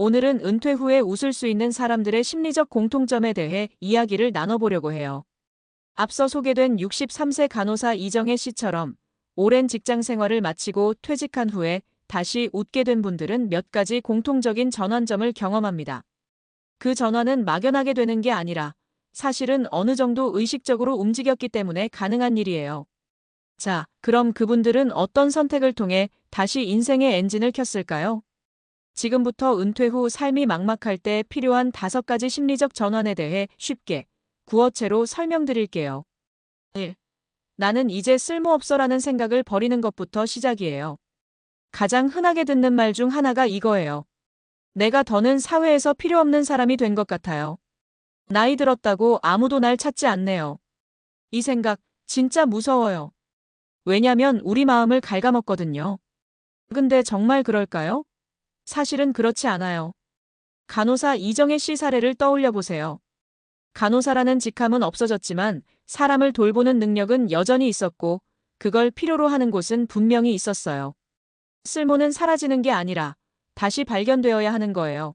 오늘은 은퇴 후에 웃을 수 있는 사람들의 심리적 공통점에 대해 이야기를 나눠보려고 해요. 앞서 소개된 63세 간호사 이정혜 씨처럼 오랜 직장 생활을 마치고 퇴직한 후에 다시 웃게 된 분들은 몇 가지 공통적인 전환점을 경험합니다. 그 전환은 막연하게 되는 게 아니라 사실은 어느 정도 의식적으로 움직였기 때문에 가능한 일이에요. 자, 그럼 그분들은 어떤 선택을 통해 다시 인생의 엔진을 켰을까요? 지금부터 은퇴 후 삶이 막막할 때 필요한 5가지 심리적 전환에 대해 쉽게 구어체로 설명드릴게요. 1. 나는 이제 쓸모없어라는 생각을 버리는 것부터 시작이에요. 가장 흔하게 듣는 말 중 하나가 이거예요. 내가 더는 사회에서 필요 없는 사람이 된 것 같아요. 나이 들었다고 아무도 날 찾지 않네요. 이 생각 진짜 무서워요. 왜냐면 우리 마음을 갉아먹거든요. 근데 정말 그럴까요? 사실은 그렇지 않아요. 간호사 이정혜 씨 사례를 떠올려 보세요. 간호사라는 직함은 없어졌지만 사람을 돌보는 능력은 여전히 있었고 그걸 필요로 하는 곳은 분명히 있었어요. 쓸모는 사라지는 게 아니라 다시 발견되어야 하는 거예요.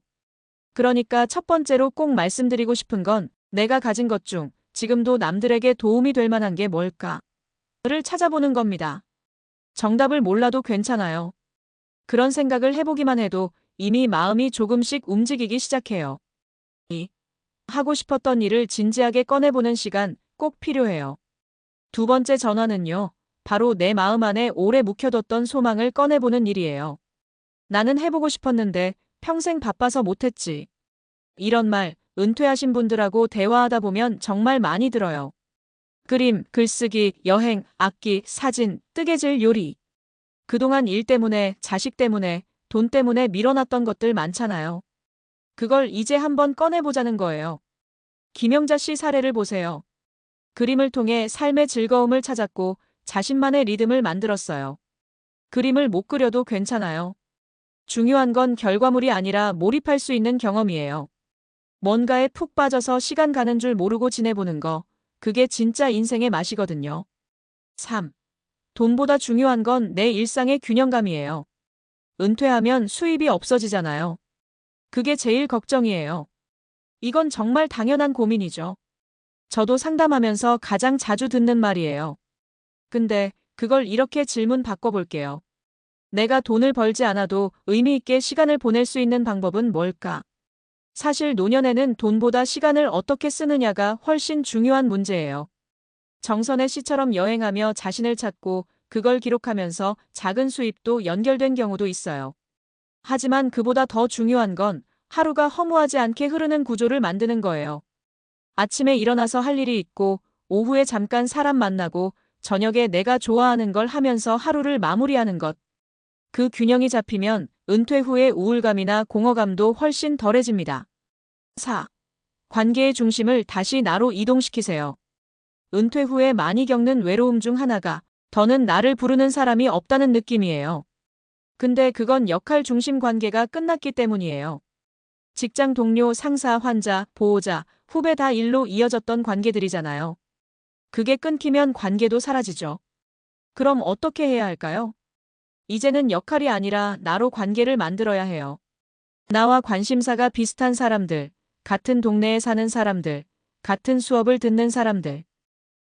그러니까 첫 번째로 꼭 말씀드리고 싶은 건 내가 가진 것 중 지금도 남들에게 도움이 될 만한 게 뭘까를 찾아보는 겁니다. 정답을 몰라도 괜찮아요. 그런 생각을 해보기만 해도 이미 마음이 조금씩 움직이기 시작해요. 2. 하고 싶었던 일을 진지하게 꺼내보는 시간 꼭 필요해요. 두 번째 전환은요. 바로 내 마음 안에 오래 묵혀뒀던 소망을 꺼내보는 일이에요. 나는 해보고 싶었는데 평생 바빠서 못했지. 이런 말, 은퇴하신 분들하고 대화하다 보면 정말 많이 들어요. 그림, 글쓰기, 여행, 악기, 사진, 뜨개질, 요리. 그동안 일 때문에, 자식 때문에, 돈 때문에 밀어놨던 것들 많잖아요. 그걸 이제 한번 꺼내보자는 거예요. 김영자 씨 사례를 보세요. 그림을 통해 삶의 즐거움을 찾았고 자신만의 리듬을 만들었어요. 그림을 못 그려도 괜찮아요. 중요한 건 결과물이 아니라 몰입할 수 있는 경험이에요. 뭔가에 푹 빠져서 시간 가는 줄 모르고 지내보는 거, 그게 진짜 인생의 맛이거든요. 3. 돈보다 중요한 건 내 일상의 균형감이에요. 은퇴하면 수입이 없어지잖아요. 그게 제일 걱정이에요. 이건 정말 당연한 고민이죠. 저도 상담하면서 가장 자주 듣는 말이에요. 근데 그걸 이렇게 질문 바꿔볼게요. 내가 돈을 벌지 않아도 의미 있게 시간을 보낼 수 있는 방법은 뭘까? 사실 노년에는 돈보다 시간을 어떻게 쓰느냐가 훨씬 중요한 문제예요. 정선혜 씨처럼 여행하며 자신을 찾고 그걸 기록하면서 작은 수입도 연결된 경우도 있어요. 하지만 그보다 더 중요한 건 하루가 허무하지 않게 흐르는 구조를 만드는 거예요. 아침에 일어나서 할 일이 있고 오후에 잠깐 사람 만나고 저녁에 내가 좋아하는 걸 하면서 하루를 마무리하는 것. 그 균형이 잡히면 은퇴 후의 우울감이나 공허감도 훨씬 덜해집니다. 4. 관계의 중심을 다시 나로 이동시키세요. 은퇴 후에 많이 겪는 외로움 중 하나가 더는 나를 부르는 사람이 없다는 느낌이에요. 근데 그건 역할 중심 관계가 끝났기 때문이에요. 직장 동료, 상사, 환자, 보호자, 후배 다 일로 이어졌던 관계들이잖아요. 그게 끊기면 관계도 사라지죠. 그럼 어떻게 해야 할까요? 이제는 역할이 아니라 나로 관계를 만들어야 해요. 나와 관심사가 비슷한 사람들, 같은 동네에 사는 사람들, 같은 수업을 듣는 사람들.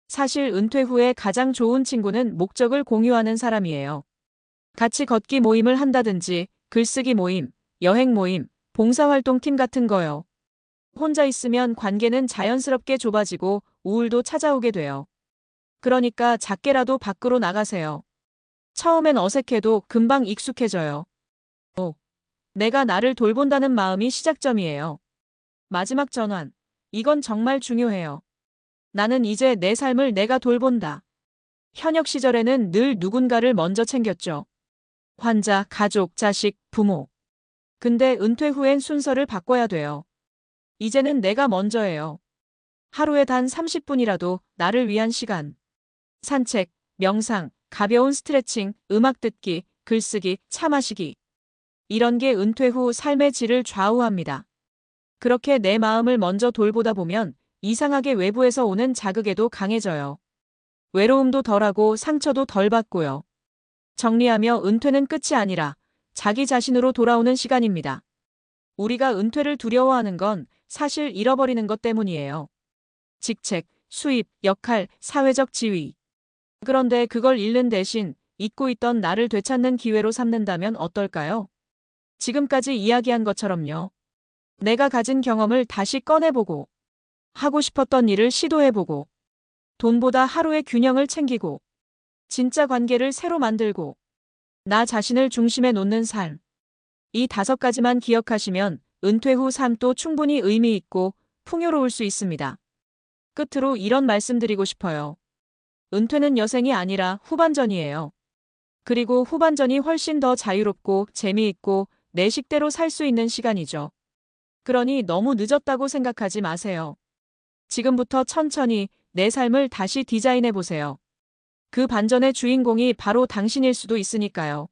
사실 은퇴 후에 가장 좋은 친구는 목적을 공유하는 사람이에요. 같이 걷기 모임을 한다든지, 글쓰기 모임, 여행 모임, 봉사활동팀 같은 거요. 혼자 있으면 관계는 자연스럽게 좁아지고 우울도 찾아오게 돼요. 그러니까 작게라도 밖으로 나가세요. 처음엔 어색해도 금방 익숙해져요. 5. 내가 나를 돌본다는 마음이 시작점이에요. 마지막 전환. 이건 정말 중요해요. 나는 이제 내 삶을 내가 돌본다. 현역 시절에는 늘 누군가를 먼저 챙겼죠. 환자, 가족, 자식, 부모. 근데 은퇴 후엔 순서를 바꿔야 돼요. 이제는 내가 먼저예요. 하루에 단 30분이라도 나를 위한 시간. 산책, 명상, 가벼운 스트레칭, 음악 듣기, 글쓰기, 차 마시기. 이런 게 은퇴 후 삶의 질을 좌우합니다. 그렇게 내 마음을 먼저 돌보다 보면 이상하게 외부에서 오는 자극에도 강해져요. 외로움도 덜하고 상처도 덜 받고요. 정리하며 은퇴는 끝이 아니라 자기 자신으로 돌아오는 시간입니다. 우리가 은퇴를 두려워하는 건 사실 잃어버리는 것 때문이에요. 직책, 수입, 역할, 사회적 지위. 그런데 그걸 잃는 대신 잊고 있던 나를 되찾는 기회로 삼는다면 어떨까요? 지금까지 이야기한 것처럼요. 내가 가진 경험을 다시 꺼내보고, 하고 싶었던 일을 시도해보고, 돈보다 하루의 균형을 챙기고, 진짜 관계를 새로 만들고, 나 자신을 중심에 놓는 삶. 이 5가지만 기억하시면 은퇴 후 삶도 충분히 의미 있고 풍요로울 수 있습니다. 끝으로 이런 말씀드리고 싶어요. 은퇴는 여생이 아니라 후반전이에요. 그리고 후반전이 훨씬 더 자유롭고 재미있고 내 식대로 살 수 있는 시간이죠. 그러니 너무 늦었다고 생각하지 마세요. 지금부터 천천히 내 삶을 다시 디자인해 보세요. 그 반전의 주인공이 바로 당신일 수도 있으니까요.